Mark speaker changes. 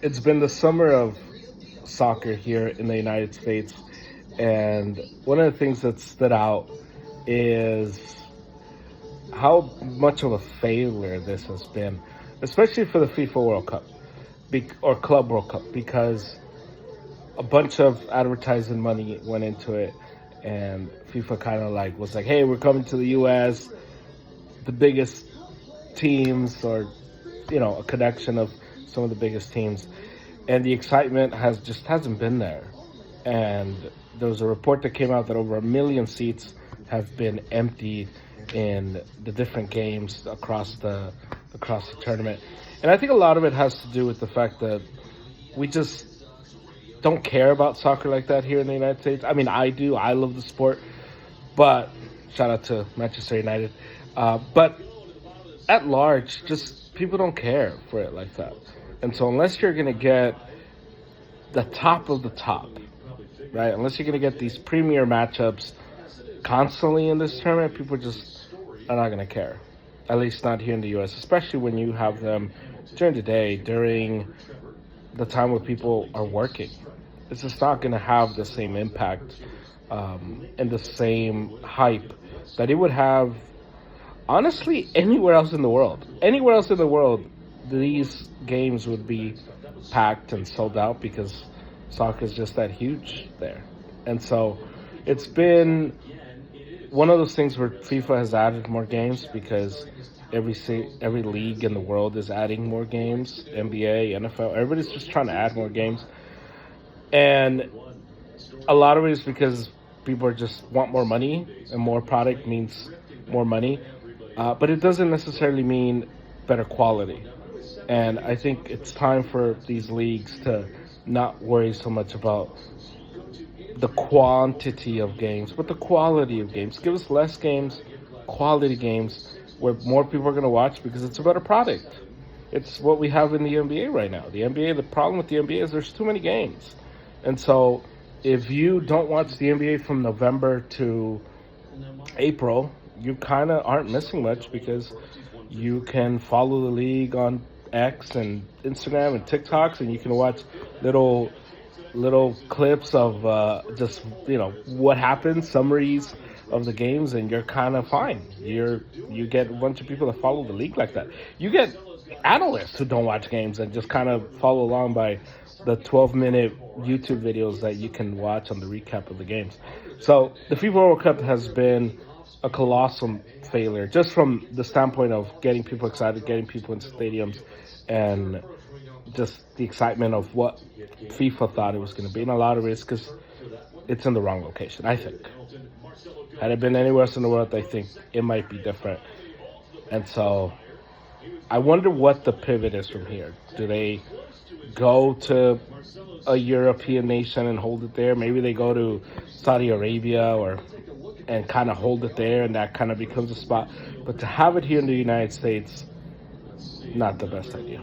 Speaker 1: It's been the summer of soccer here in the United States, and one of the things that stood out is how much of a failure this has been, especially for the FIFA World Cup or Club World Cup, because a bunch of advertising money went into it, and FIFA kind of like was like, "Hey, we're coming to the U.S. The biggest teams, or a connection of some of the biggest teams." And the excitement hasn't been there. And there was a report that came out that over 1 million seats have been emptied in the different games across the tournament. And I think a lot of it has to do with the fact that we just don't care about soccer like that here in the United States. I mean, I do. I love the sport, but shout out to Manchester United. But at large, just people don't care for it like that. And so unless you're going to get the top of the top, right? Unless you're going to get these premier matchups constantly in this tournament, people just are not going to care. At least not here in the U.S., especially when you have them during the day, during the time where people are working. It's just not going to have the same impact and the same hype that it would have, honestly, anywhere else in the world. Anywhere else in the world, these games would be packed and sold out because soccer is just that huge there. And so it's been one of those things where FIFA has added more games because every league in the world is adding more games. NBA, NFL, everybody's just trying to add more games. And a lot of it is because people just want more money, and more product means more money. But it doesn't necessarily mean better quality. And I think it's time for these leagues to not worry so much about the quantity of games, but the quality of games. Give us less games, quality games, where more people are going to watch because it's a better product. It's what we have in the NBA right now. The problem with the NBA is there's too many games. And so if you don't watch the NBA from November to April, you kind of aren't missing much because you can follow the league on X and Instagram and TikToks, and you can watch little clips of just what happened, summaries of the games, and you're kind of fine. You get a bunch of people that follow the league like that. You get analysts who don't watch games and just kind of follow along by the 12-minute YouTube videos that you can watch on the recap of the games. So the FIFA World Cup has been a colossal failure, just from the standpoint of getting people excited, getting people in stadiums, and just the excitement of what FIFA thought it was going to be. And a lot of it is because it's in the wrong location, I think. Had it been anywhere else in the world, I think it might be different. And so I wonder what the pivot is from here. Do they go to a European nation and hold it there? Maybe they go to Saudi Arabia and kind of hold it there, and that kind of becomes a spot. But to have it here in the United States, not the best idea.